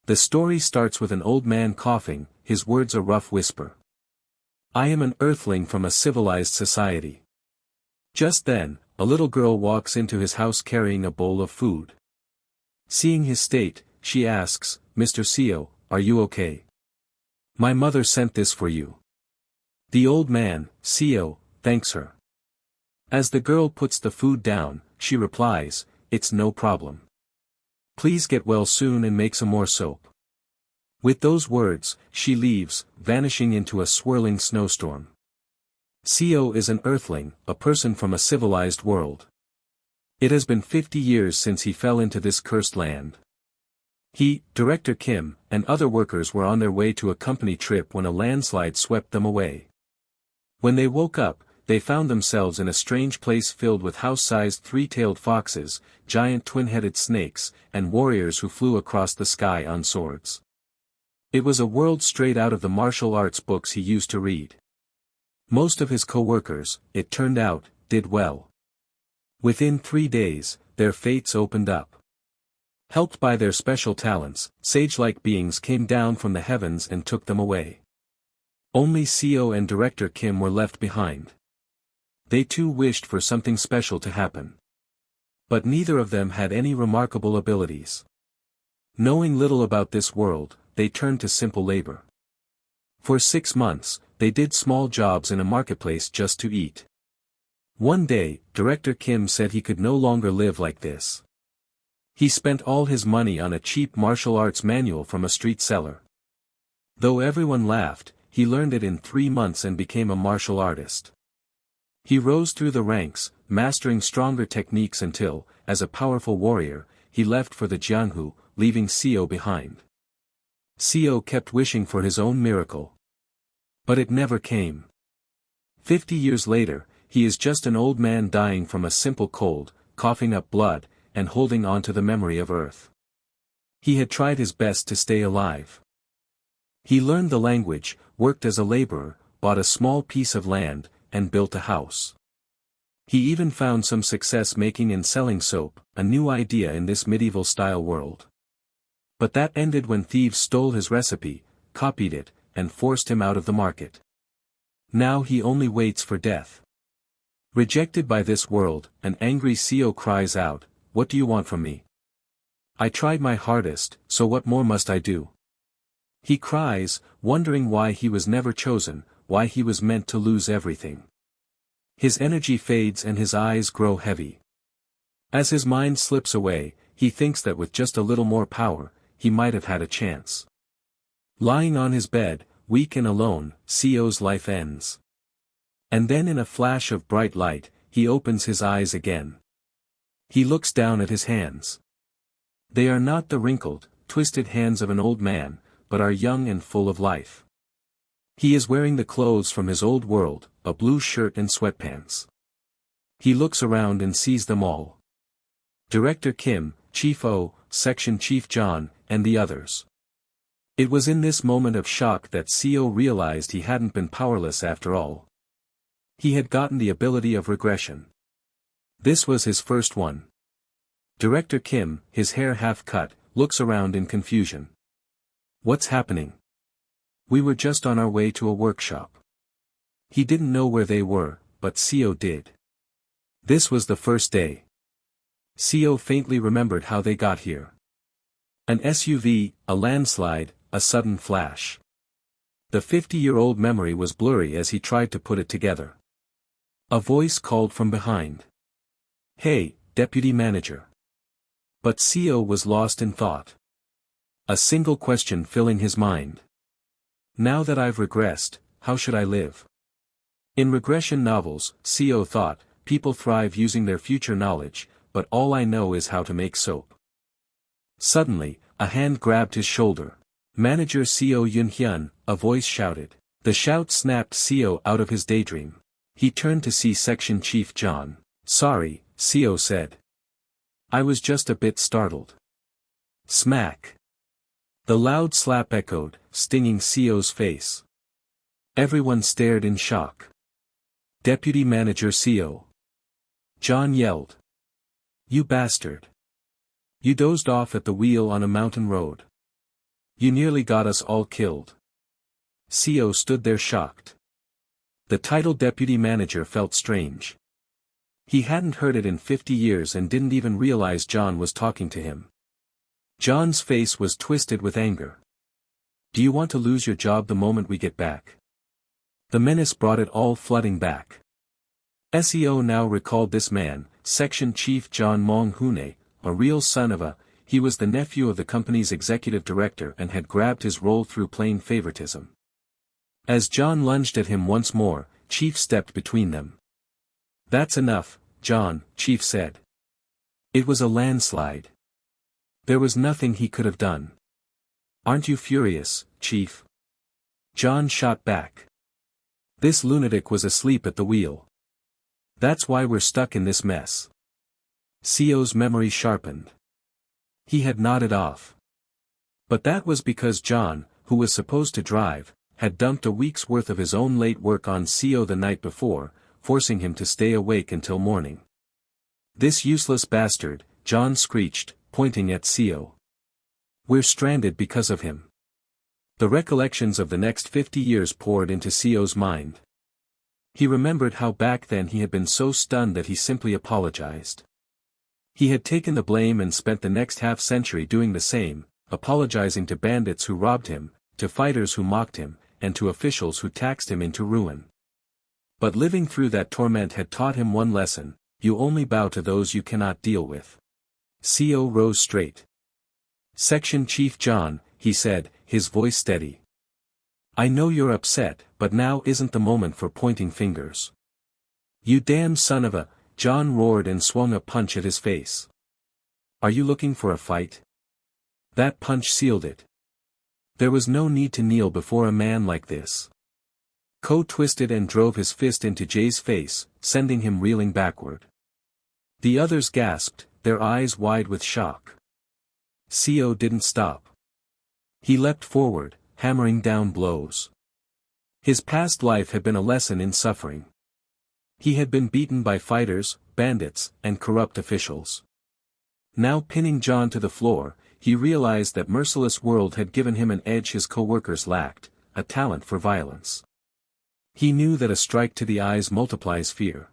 The story starts with an old man coughing, his words a rough whisper. I am an earthling from a civilized society. Just then, a little girl walks into his house carrying a bowl of food. Seeing his state, she asks, Mr. Seo, are you okay? My mother sent this for you. The old man, Seo, thanks her. As the girl puts the food down, she replies, it's no problem. Please get well soon and make some more soap. With those words, she leaves, vanishing into a swirling snowstorm. Seo is an earthling, a person from a civilized world. It has been 50 years since he fell into this cursed land. He, Director Kim, and other workers were on their way to a company trip when a landslide swept them away. When they woke up, they found themselves in a strange place filled with house-sized three-tailed foxes, giant twin-headed snakes, and warriors who flew across the sky on swords. It was a world straight out of the martial arts books he used to read. Most of his co-workers, it turned out, did well. Within 3 days, their fates opened up. Helped by their special talents, sage-like beings came down from the heavens and took them away. Only Seo and Director Kim were left behind. They too wished for something special to happen. But neither of them had any remarkable abilities. Knowing little about this world, they turned to simple labor. For 6 months, they did small jobs in a marketplace just to eat. One day, Director Kim said he could no longer live like this. He spent all his money on a cheap martial arts manual from a street seller. Though everyone laughed, he learned it in 3 months and became a martial artist. He rose through the ranks, mastering stronger techniques until, as a powerful warrior, he left for the Jianghu, leaving Seo behind. Seo kept wishing for his own miracle. But it never came. 50 years later, he is just an old man dying from a simple cold, coughing up blood, and holding on to the memory of Earth. He had tried his best to stay alive. He learned the language, worked as a laborer, bought a small piece of land, and built a house. He even found some success making and selling soap, a new idea in this medieval-style world. But that ended when thieves stole his recipe, copied it, and forced him out of the market. Now he only waits for death. Rejected by this world, an angry Seo cries out, "What do you want from me? I tried my hardest, so what more must I do?" He cries, wondering why he was never chosen, why he was meant to lose everything. His energy fades and his eyes grow heavy. As his mind slips away, he thinks that with just a little more power, he might have had a chance. Lying on his bed, weak and alone, Seo's life ends. And then in a flash of bright light, he opens his eyes again. He looks down at his hands. They are not the wrinkled, twisted hands of an old man, but are young and full of life. He is wearing the clothes from his old world, a blue shirt and sweatpants. He looks around and sees them all. Director Kim, Chief O, Section Chief John, and the others. It was in this moment of shock that Seo realized he hadn't been powerless after all. He had gotten the ability of regression. This was his first one. Director Kim, his hair half cut, looks around in confusion. What's happening? We were just on our way to a workshop. He didn't know where they were, but Seo did. This was the first day. Seo faintly remembered how they got here. An SUV, a landslide, a sudden flash. The 50-year-old memory was blurry as he tried to put it together. A voice called from behind. "Hey, Deputy Manager." But Seo was lost in thought. A single question filling his mind. Now that I've regressed, how should I live? In regression novels, Seo thought, people thrive using their future knowledge, but all I know is how to make soap. Suddenly, a hand grabbed his shoulder. "Manager Seo Yunhyun," a voice shouted. The shout snapped Seo out of his daydream. He turned to see Section Chief John. "Sorry," Seo said. "I was just a bit startled." Smack. The loud slap echoed, stinging Seo's face. Everyone stared in shock. "Deputy Manager Seo." John yelled. "You bastard. You dozed off at the wheel on a mountain road. You nearly got us all killed. CO stood there shocked. The title deputy manager felt strange. He hadn't heard it in 50 years and didn't even realize John was talking to him. John's face was twisted with anger. Do you want to lose your job the moment we get back? The menace brought it all flooding back. SEO now recalled this man, Section Chief John Mong-hune, a real son of a, he was the nephew of the company's executive director and had grabbed his role through plain favoritism. As John lunged at him once more, Chief stepped between them. That's enough, John, Chief said. It was a landslide. There was nothing he could have done. Aren't you furious, Chief? John shot back. This lunatic was asleep at the wheel. That's why we're stuck in this mess. CO's memory sharpened. He had nodded off. But that was because John, who was supposed to drive, had dumped a week's worth of his own late work on CO the night before, forcing him to stay awake until morning. This useless bastard, John screeched, pointing at CO. We're stranded because of him. The recollections of the next 50 years poured into CO's mind. He remembered how back then he had been so stunned that he simply apologized. He had taken the blame and spent the next half-century doing the same, apologizing to bandits who robbed him, to fighters who mocked him, and to officials who taxed him into ruin. But living through that torment had taught him one lesson: you only bow to those you cannot deal with. CO rose straight. Section Chief John, he said, his voice steady. I know you're upset, but now isn't the moment for pointing fingers. You damn son of a, John roared and swung a punch at his face. Are you looking for a fight? That punch sealed it. There was no need to kneel before a man like this. Ko twisted and drove his fist into Jay's face, sending him reeling backward. The others gasped, their eyes wide with shock. CO didn't stop. He leapt forward, hammering down blows. His past life had been a lesson in suffering. He had been beaten by fighters, bandits, and corrupt officials. Now pinning John to the floor, he realized that merciless world had given him an edge his co-workers lacked, a talent for violence. He knew that a strike to the eyes multiplies fear.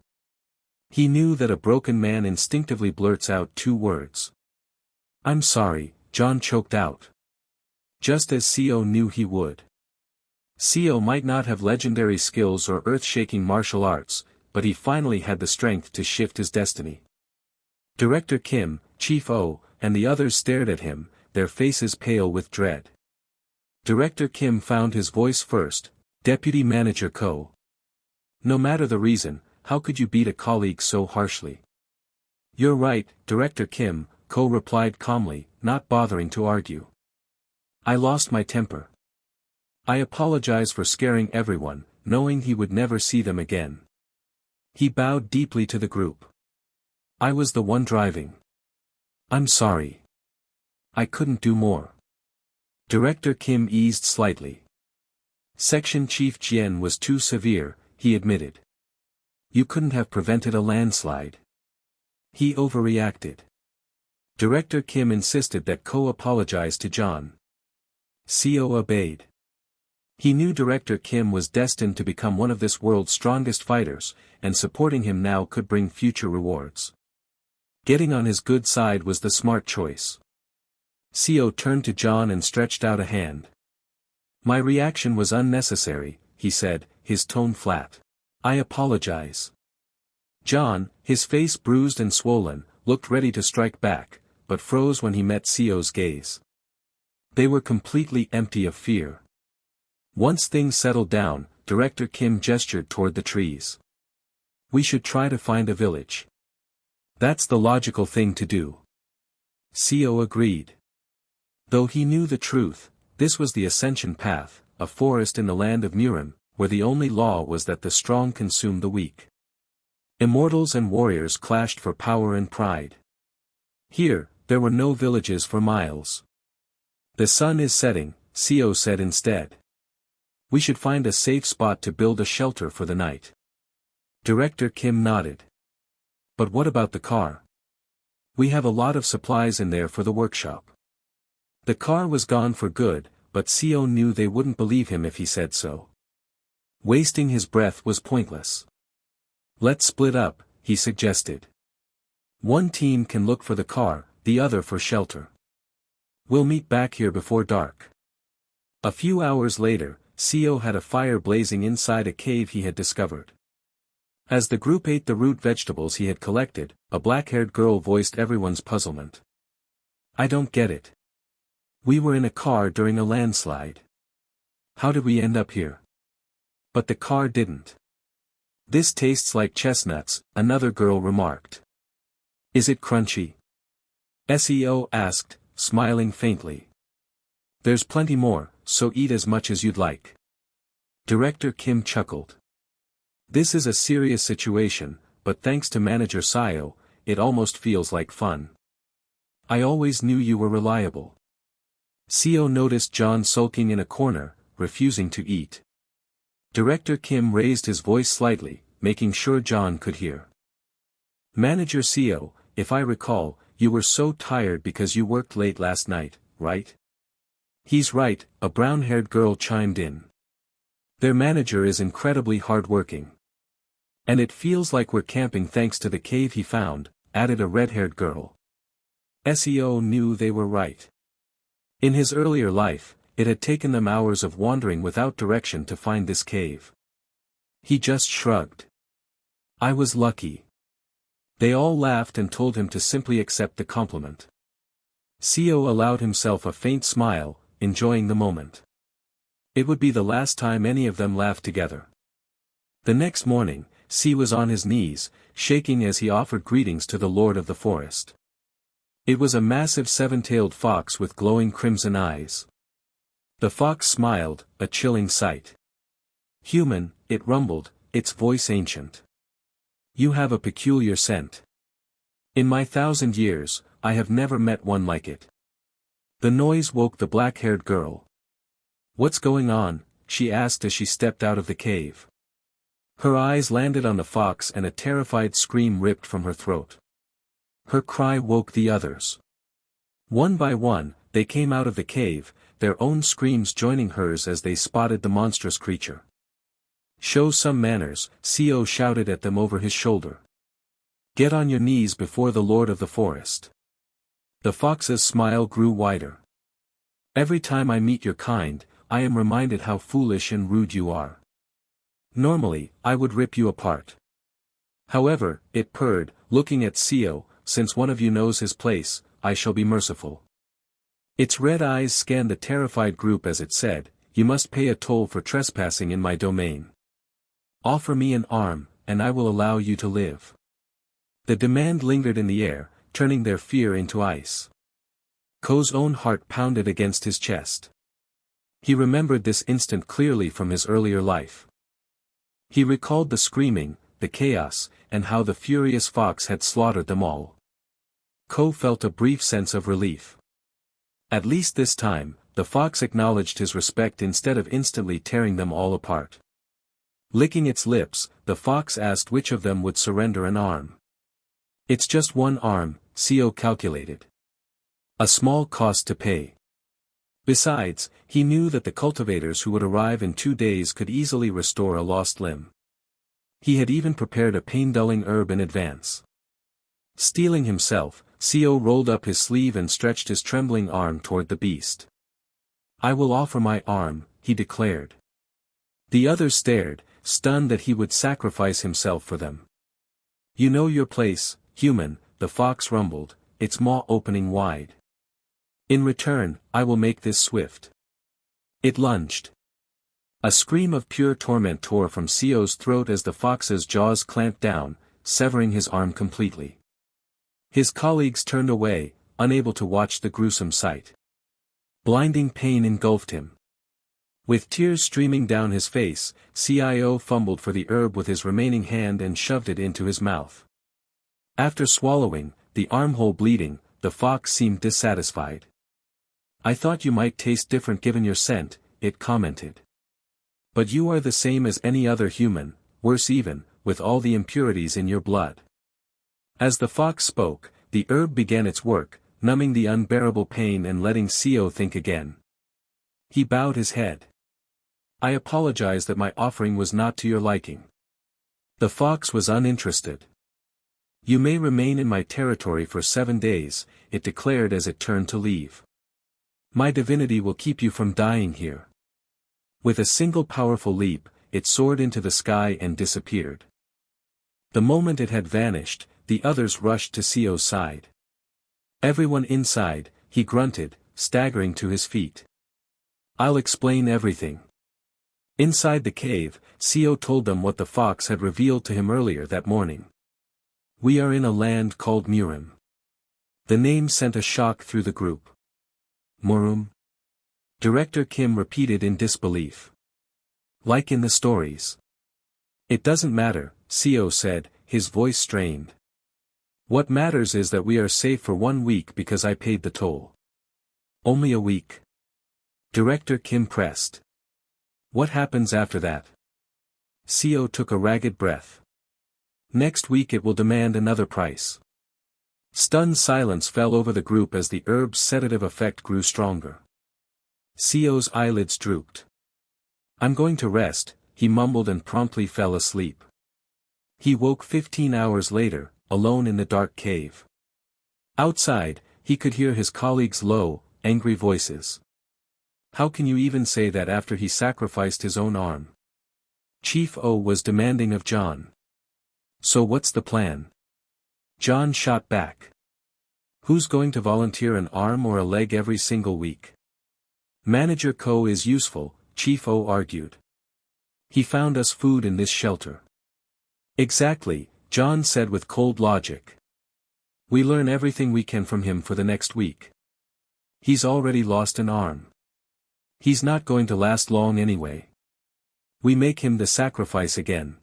He knew that a broken man instinctively blurts out two words. I'm sorry, John choked out. Just as CO knew he would. CO might not have legendary skills or earth-shaking martial arts, but he finally had the strength to shift his destiny. Director Kim, Chief O, and the others stared at him, their faces pale with dread. Director Kim found his voice first, Deputy Manager Ko. No matter the reason, how could you beat a colleague so harshly? You're right, Director Kim, Ko replied calmly, not bothering to argue. I lost my temper. I apologize for scaring everyone, knowing he would never see them again. He bowed deeply to the group. I was the one driving. I'm sorry. I couldn't do more. Director Kim eased slightly. Section Chief Jian was too severe, he admitted. You couldn't have prevented a landslide. He overreacted. Director Kim insisted that Ko apologize to John. CO obeyed. He knew Director Kim was destined to become one of this world's strongest fighters, and supporting him now could bring future rewards. Getting on his good side was the smart choice. CO turned to John and stretched out a hand. My reaction was unnecessary, he said, his tone flat. I apologize. John, his face bruised and swollen, looked ready to strike back, but froze when he met CO's gaze. They were completely empty of fear. Once things settled down, Director Kim gestured toward the trees. We should try to find a village. That's the logical thing to do. CO agreed. Though he knew the truth, this was the ascension path, a forest in the land of Murim, where the only law was that the strong consume the weak. Immortals and warriors clashed for power and pride. Here, there were no villages for miles. The sun is setting, CO said instead. We should find a safe spot to build a shelter for the night. Director Kim nodded. But what about the car? We have a lot of supplies in there for the workshop. The car was gone for good, but Seo knew they wouldn't believe him if he said so. Wasting his breath was pointless. Let's split up, he suggested. One team can look for the car, the other for shelter. We'll meet back here before dark. A few hours later, Seo had a fire blazing inside a cave he had discovered. As the group ate the root vegetables he had collected, a black-haired girl voiced everyone's puzzlement. I don't get it. We were in a car during a landslide. How did we end up here? But the car didn't. This tastes like chestnuts, another girl remarked. Is it crunchy? Seo asked, smiling faintly. There's plenty more, so eat as much as you'd like. Director Kim chuckled. This is a serious situation, but thanks to Manager Seo, it almost feels like fun. I always knew you were reliable. Seo noticed John sulking in a corner, refusing to eat. Director Kim raised his voice slightly, making sure John could hear. Manager Seo, if I recall, you were so tired because you worked late last night, right? He's right, a brown-haired girl chimed in. Their manager is incredibly hard-working. And it feels like we're camping thanks to the cave he found, added a red-haired girl. Seo knew they were right. In his earlier life, it had taken them hours of wandering without direction to find this cave. He just shrugged. I was lucky. They all laughed and told him to simply accept the compliment. Seo allowed himself a faint smile, enjoying the moment. It would be the last time any of them laughed together. The next morning, Seo was on his knees, shaking as he offered greetings to the Lord of the Forest. It was a massive seven-tailed fox with glowing crimson eyes. The fox smiled, a chilling sight. Human, it rumbled, its voice ancient. You have a peculiar scent. In my 1,000 years, I have never met one like it. The noise woke the black-haired girl. What's going on? She asked as she stepped out of the cave. Her eyes landed on the fox and a terrified scream ripped from her throat. Her cry woke the others. One by one, they came out of the cave, their own screams joining hers as they spotted the monstrous creature. Show some manners, Seo shouted at them over his shoulder. Get on your knees before the Lord of the Forest. The fox's smile grew wider. Every time I meet your kind, I am reminded how foolish and rude you are. Normally, I would rip you apart. However, it purred, looking at Seo, since one of you knows his place, I shall be merciful. Its red eyes scanned the terrified group as it said, you must pay a toll for trespassing in my domain. Offer me an arm, and I will allow you to live. The demand lingered in the air, turning their fear into ice. Ko's own heart pounded against his chest. He remembered this instant clearly from his earlier life. He recalled the screaming, the chaos, and how the furious fox had slaughtered them all. Ko felt a brief sense of relief. At least this time, the fox acknowledged his respect instead of instantly tearing them all apart. Licking its lips, the fox asked which of them would surrender an arm. It's just one arm, Seo calculated. A small cost to pay. Besides, he knew that the cultivators who would arrive in 2 days could easily restore a lost limb. He had even prepared a pain-dulling herb in advance. Steeling himself, Seo rolled up his sleeve and stretched his trembling arm toward the beast. I will offer my arm, he declared. The others stared, stunned that he would sacrifice himself for them. You know your place, human, the fox rumbled, its maw opening wide. In return, I will make this swift. It lunged. A scream of pure torment tore from Seo's throat as the fox's jaws clamped down, severing his arm completely. His colleagues turned away, unable to watch the gruesome sight. Blinding pain engulfed him. With tears streaming down his face, Seo fumbled for the herb with his remaining hand and shoved it into his mouth. After swallowing, the armhole bleeding, the fox seemed dissatisfied. I thought you might taste different given your scent, it commented. But you are the same as any other human, worse even, with all the impurities in your blood. As the fox spoke, the herb began its work, numbing the unbearable pain and letting Seo think again. He bowed his head. I apologize that my offering was not to your liking. The fox was uninterested. You may remain in my territory for 7 days, it declared as it turned to leave. My divinity will keep you from dying here. With a single powerful leap, it soared into the sky and disappeared. The moment it had vanished, the others rushed to Sio's side. Everyone inside, he grunted, staggering to his feet. I'll explain everything. Inside the cave, Sio told them what the fox had revealed to him earlier that morning. We are in a land called Murim. The name sent a shock through the group. Murim? Director Kim repeated in disbelief. Like in the stories. It doesn't matter, Sio said, his voice strained. What matters is that we are safe for 1 week because I paid the toll. Only a week? Director Kim pressed. What happens after that? Sio took a ragged breath. Next week it will demand another price. Stunned silence fell over the group as the herb's sedative effect grew stronger. Sio's eyelids drooped. I'm going to rest, he mumbled and promptly fell asleep. He woke 15 hours later, alone in the dark cave. Outside, he could hear his colleagues' low, angry voices. How can you even say that after he sacrificed his own arm? Chief O was demanding of John. So what's the plan? John shot back. Who's going to volunteer an arm or a leg every single week? Manager Ko is useful, Chief O argued. He found us food in this shelter. Exactly, John said with cold logic. We learn everything we can from him for the next week. He's already lost an arm. He's not going to last long anyway. We make him the sacrifice again.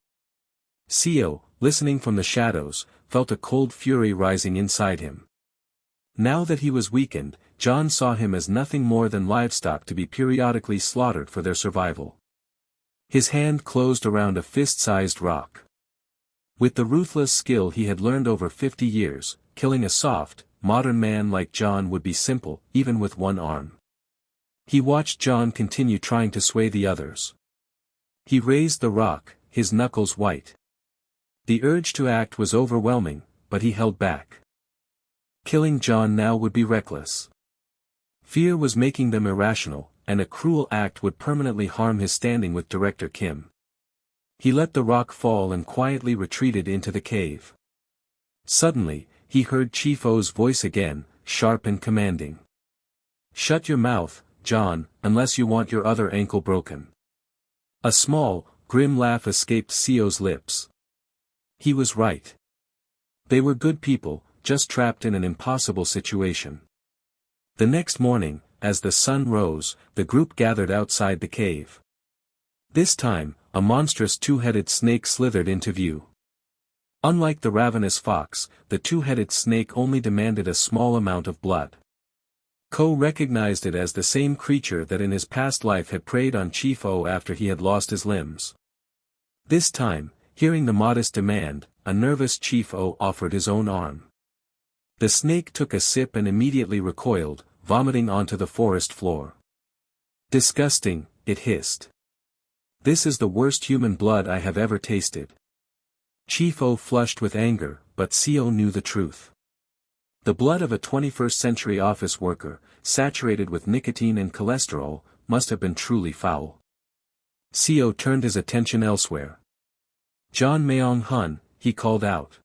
Sio, listening from the shadows, felt a cold fury rising inside him. Now that he was weakened, John saw him as nothing more than livestock to be periodically slaughtered for their survival. His hand closed around a fist-sized rock. With the ruthless skill he had learned over 50 years, killing a soft, modern man like John would be simple, even with one arm. He watched John continue trying to sway the others. He raised the rock, his knuckles white. The urge to act was overwhelming, but he held back. Killing John now would be reckless. Fear was making them irrational, and a cruel act would permanently harm his standing with Director Kim. He let the rock fall and quietly retreated into the cave. Suddenly, he heard Chief O's voice again, sharp and commanding. Shut your mouth, John, unless you want your other ankle broken. A small, grim laugh escaped Sio's lips. He was right. They were good people, just trapped in an impossible situation. The next morning, as the sun rose, the group gathered outside the cave. This time, a monstrous two-headed snake slithered into view. Unlike the ravenous fox, the two-headed snake only demanded a small amount of blood. Ko recognized it as the same creature that in his past life had preyed on Chief O after he had lost his limbs. This time, hearing the modest demand, a nervous Chief O offered his own arm. The snake took a sip and immediately recoiled, vomiting onto the forest floor. Disgusting, it hissed. This is the worst human blood I have ever tasted. Chief O flushed with anger, but Sio knew the truth. The blood of a 21st century office worker, saturated with nicotine and cholesterol, must have been truly foul. Sio turned his attention elsewhere. John Myung-hun, he called out.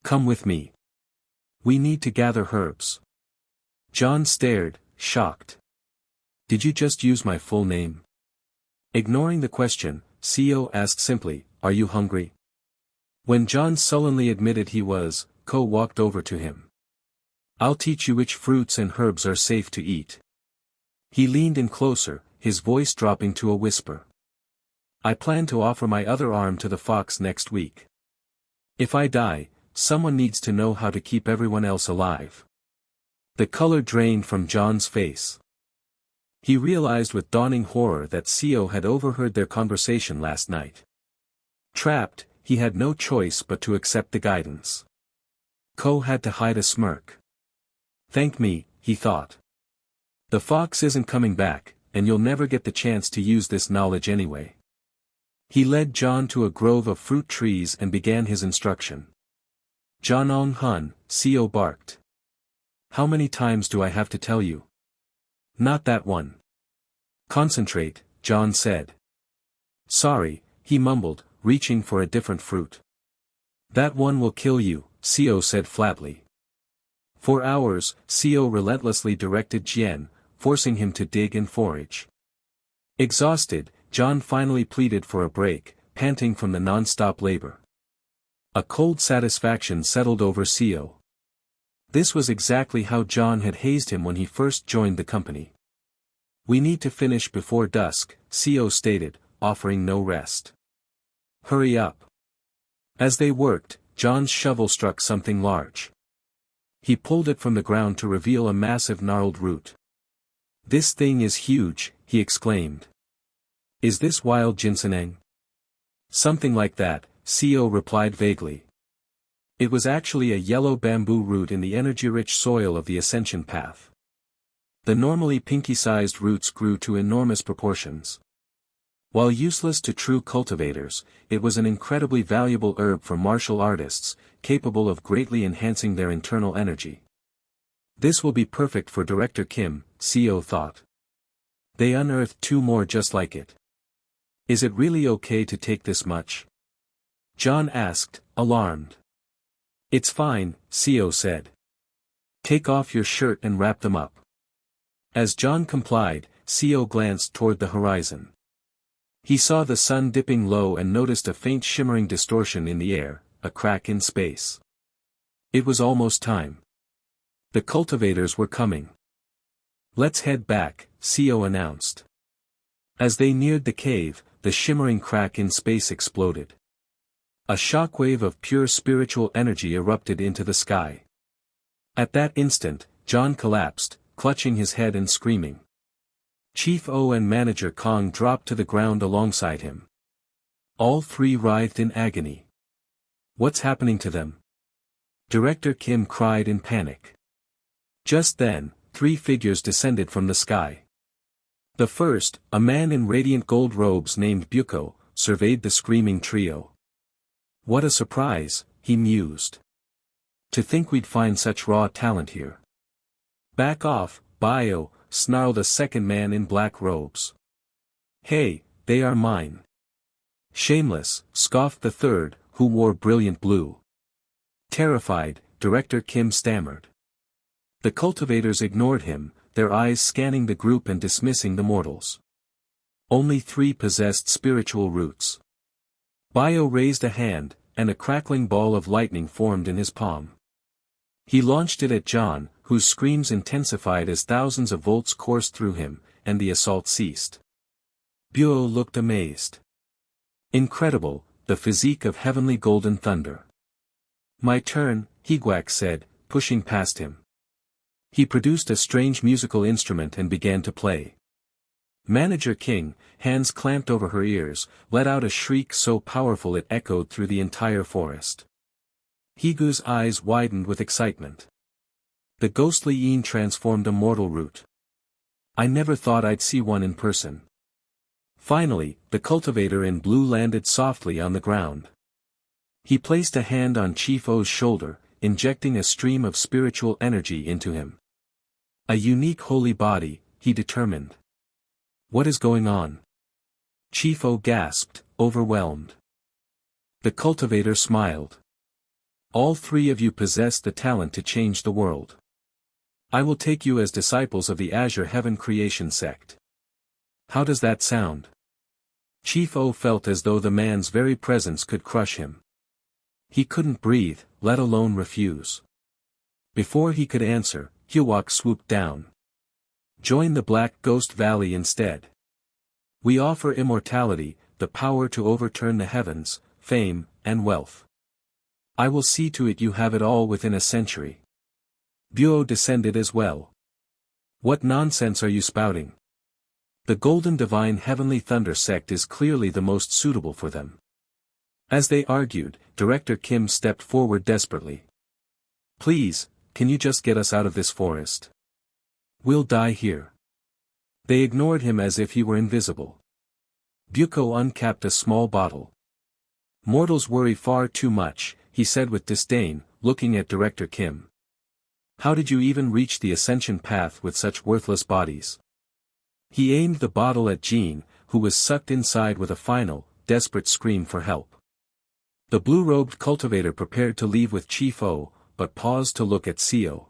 Come with me. We need to gather herbs. John stared, shocked. Did you just use my full name? Ignoring the question, Sio asked simply, are you hungry? When John sullenly admitted he was, Ko walked over to him. I'll teach you which fruits and herbs are safe to eat. He leaned in closer, his voice dropping to a whisper. I plan to offer my other arm to the fox next week. If I die, someone needs to know how to keep everyone else alive. The color drained from John's face. He realized with dawning horror that Sio had overheard their conversation last night. Trapped, he had no choice but to accept the guidance. Ko had to hide a smirk. Thank me, he thought. The fox isn't coming back, and you'll never get the chance to use this knowledge anyway. He led John to a grove of fruit trees and began his instruction. Janong Hun, Co barked. How many times do I have to tell you? Not that one. Concentrate, John said. Sorry, he mumbled, reaching for a different fruit. That one will kill you, Co said flatly. For hours, Co relentlessly directed Jian, forcing him to dig and forage. Exhausted, John finally pleaded for a break, panting from the non-stop labor. A cold satisfaction settled over Co. This was exactly how John had hazed him when he first joined the company. We need to finish before dusk, Co stated, offering no rest. Hurry up. As they worked, John's shovel struck something large. He pulled it from the ground to reveal a massive gnarled root. This thing is huge, he exclaimed. Is this wild ginseng? Something like that, Co replied vaguely. It was actually a yellow bamboo root in the energy-rich soil of the ascension path. The normally pinky-sized roots grew to enormous proportions. While useless to true cultivators, it was an incredibly valuable herb for martial artists, capable of greatly enhancing their internal energy. This will be perfect for Director Kim, Co thought. They unearthed 2 more just like it. Is it really okay to take this much? John asked, alarmed. It's fine, Co said. Take off your shirt and wrap them up. As John complied, Co glanced toward the horizon. He saw the sun dipping low and noticed a faint shimmering distortion in the air, a crack in space. It was almost time. The cultivators were coming. Let's head back, Co announced. As they neared the cave, the shimmering crack in space exploded. A shockwave of pure spiritual energy erupted into the sky. At that instant, John collapsed, clutching his head and screaming. Chief O and Manager Kong dropped to the ground alongside him. All 3 writhed in agony. What's happening to them? Director Kim cried in panic. Just then, 3 figures descended from the sky. The first, a man in radiant gold robes named Buko, surveyed the screaming trio. What a surprise, he mused. To think we'd find such raw talent here. Back off, Bio, snarled a second man in black robes. Hey, they are mine. Shameless, scoffed the third, who wore brilliant blue. Terrified, Director Kim stammered. The cultivators ignored him, their eyes scanning the group and dismissing the mortals. Only 3 possessed spiritual roots. Bio raised a hand, and a crackling ball of lightning formed in his palm. He launched it at John, whose screams intensified as thousands of volts coursed through him, and the assault ceased. Buo looked amazed. Incredible, the physique of heavenly golden thunder. My turn, Higuak said, pushing past him. He produced a strange musical instrument and began to play. Manager King, hands clamped over her ears, let out a shriek so powerful it echoed through the entire forest. Higu's eyes widened with excitement. The ghostly Yin transformed a mortal root. I never thought I'd see one in person. Finally, the cultivator in blue landed softly on the ground. He placed a hand on Chief O's shoulder, injecting a stream of spiritual energy into him. A unique holy body, he determined. What is going on? Chief O gasped, overwhelmed. The cultivator smiled. All 3 of you possess the talent to change the world. I will take you as disciples of the Azure Heaven Creation sect. How does that sound? Chief O felt as though the man's very presence could crush him. He couldn't breathe, let alone refuse. Before he could answer, Higuak swooped down. Join the Black Ghost Valley instead. We offer immortality, the power to overturn the heavens, fame, and wealth. I will see to it you have it all within a century. Buo descended as well. What nonsense are you spouting? The Golden Divine Heavenly Thunder sect is clearly the most suitable for them. As they argued, Director Kim stepped forward desperately. Please, can you just get us out of this forest? We'll die here. They ignored him as if he were invisible. Buko uncapped a small bottle. Mortals worry far too much, he said with disdain, looking at Director Kim. How did you even reach the ascension path with such worthless bodies? He aimed the bottle at Jean, who was sucked inside with a final, desperate scream for help. The blue-robed cultivator prepared to leave with Chief O, but paused to look at Seo.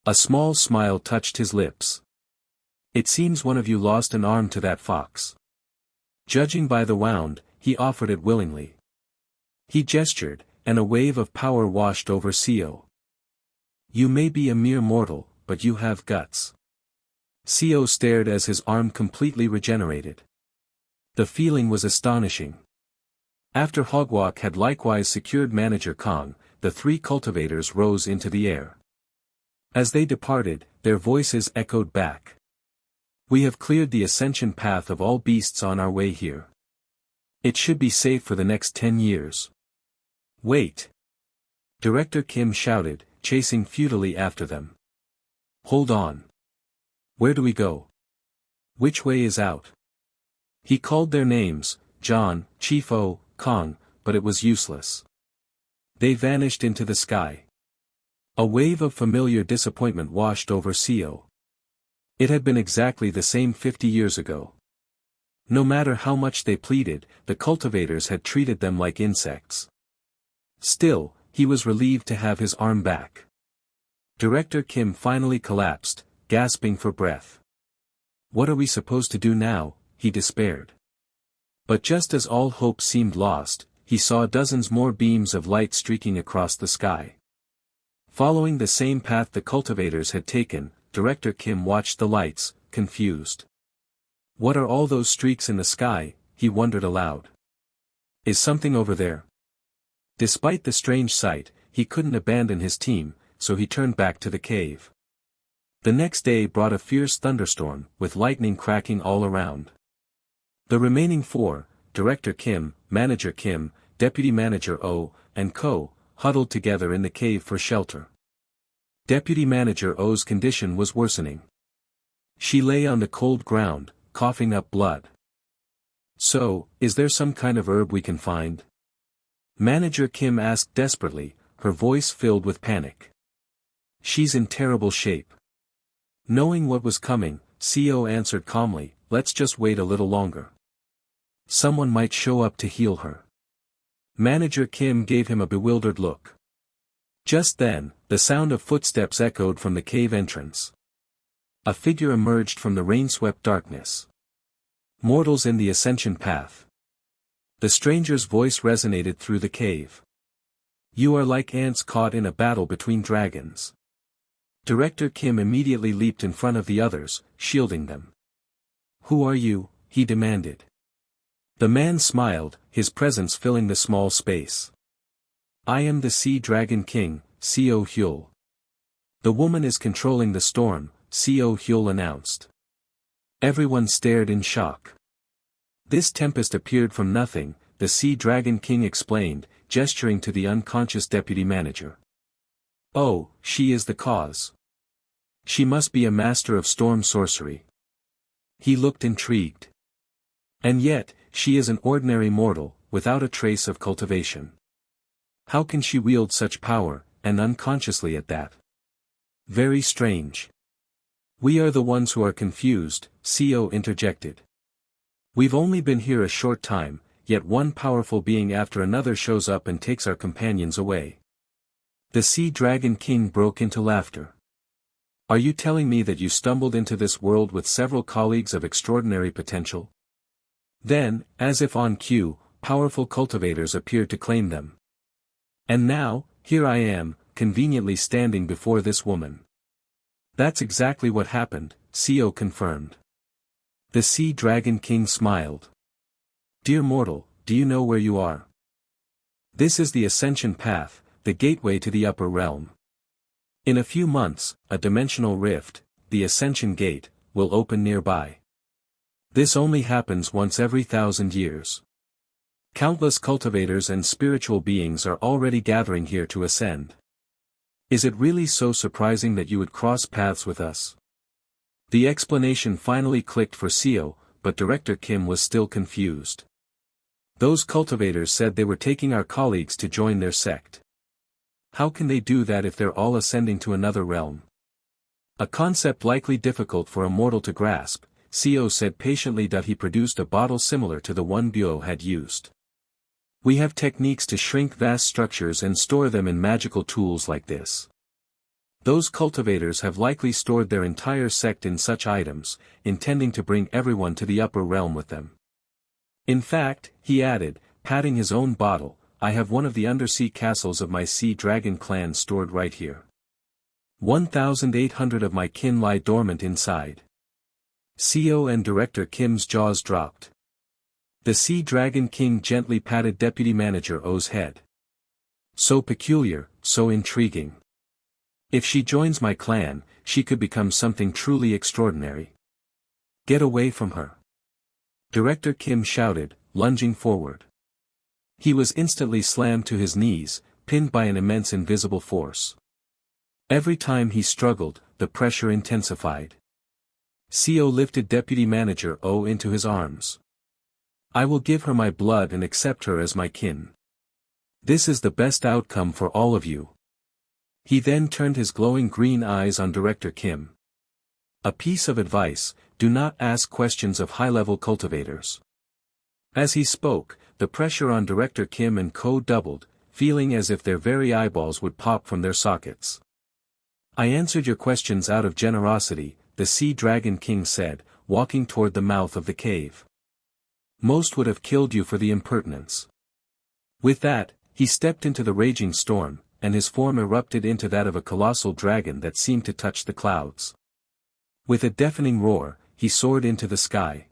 A small smile touched his lips. It seems one of you lost an arm to that fox. Judging by the wound, he offered it willingly. He gestured, and a wave of power washed over Seo. You may be a mere mortal, but you have guts. Seo stared as his arm completely regenerated. The feeling was astonishing. After Hogwalk had likewise secured Manager Kong, the three cultivators rose into the air. As they departed, their voices echoed back. We have cleared the ascension path of all beasts on our way here. It should be safe for the next 10 years. Wait! Director Kim shouted, chasing futilely after them. Hold on. Where do we go? Which way is out? He called their names, John, Chief O, Kong, but it was useless. They vanished into the sky. A wave of familiar disappointment washed over Seo. It had been exactly the same 50 years ago. No matter how much they pleaded, the cultivators had treated them like insects. Still, he was relieved to have his arm back. Director Kim finally collapsed, gasping for breath. What are we supposed to do now? He despaired. But just as all hope seemed lost, he saw dozens more beams of light streaking across the sky. Following the same path the cultivators had taken, Director Kim watched the lights, confused. What are all those streaks in the sky? He wondered aloud. Is something over there? Despite the strange sight, he couldn't abandon his team, so he turned back to the cave. The next day brought a fierce thunderstorm, with lightning cracking all around. The remaining four, Director Kim, Manager Kim, Deputy Manager O, and Co., huddled together in the cave for shelter. Deputy Manager O's condition was worsening. She lay on the cold ground, coughing up blood. So, is there some kind of herb we can find? Manager Kim asked desperately, her voice filled with panic. She's in terrible shape. Knowing what was coming, Seo answered calmly, let's just wait a little longer. Someone might show up to heal her. Manager Kim gave him a bewildered look. Just then, the sound of footsteps echoed from the cave entrance. A figure emerged from the rain-swept darkness. Mortals in the ascension path. The stranger's voice resonated through the cave. You are like ants caught in a battle between dragons. Director Kim immediately leaped in front of the others, shielding them. Who are you? He demanded. The man smiled, his presence filling the small space. I am the Sea Dragon King, Seo Hyul. The woman is controlling the storm, Seo Hyul announced. Everyone stared in shock. This tempest appeared from nothing, the Sea Dragon King explained, gesturing to the unconscious deputy manager. Oh, she is the cause. She must be a master of storm sorcery. He looked intrigued. And yet, she is an ordinary mortal, without a trace of cultivation. How can she wield such power, and unconsciously at that? Very strange. We are the ones who are confused, Seo interjected. We've only been here a short time, yet one powerful being after another shows up and takes our companions away. The Sea Dragon King broke into laughter. Are you telling me that you stumbled into this world with several colleagues of extraordinary potential? Then, as if on cue, powerful cultivators appeared to claim them. And now, here I am, conveniently standing before this woman. That's exactly what happened, Seo confirmed. The Sea Dragon King smiled. Dear mortal, do you know where you are? This is the Ascension Path, the gateway to the upper realm. In a few months, a dimensional rift, the Ascension Gate, will open nearby. This only happens once every 1,000 years. Countless cultivators and spiritual beings are already gathering here to ascend. Is it really so surprising that you would cross paths with us? The explanation finally clicked for Seo, but Director Kim was still confused. Those cultivators said they were taking our colleagues to join their sect. How can they do that if they're all ascending to another realm? A concept likely difficult for a mortal to grasp, Seo said patiently that he produced a bottle similar to the one Bio had used. We have techniques to shrink vast structures and store them in magical tools like this. Those cultivators have likely stored their entire sect in such items, intending to bring everyone to the upper realm with them. In fact, he added, patting his own bottle, I have one of the undersea castles of my sea dragon clan stored right here. 1,800 of my kin lie dormant inside. Seo and Director Kim's jaws dropped. The Sea Dragon King gently patted Deputy Manager O's head. So peculiar, so intriguing. If she joins my clan, she could become something truly extraordinary. Get away from her. Director Kim shouted, lunging forward. He was instantly slammed to his knees, pinned by an immense invisible force. Every time he struggled, the pressure intensified. Seo lifted Deputy Manager O into his arms. I will give her my blood and accept her as my kin. This is the best outcome for all of you. He then turned his glowing green eyes on Director Kim. A piece of advice, do not ask questions of high-level cultivators. As he spoke, the pressure on Director Kim and Co doubled, feeling as if their very eyeballs would pop from their sockets. I answered your questions out of generosity, the Sea Dragon King said, walking toward the mouth of the cave. Most would have killed you for the impertinence. With that, he stepped into the raging storm, and his form erupted into that of a colossal dragon that seemed to touch the clouds. With a deafening roar, he soared into the sky.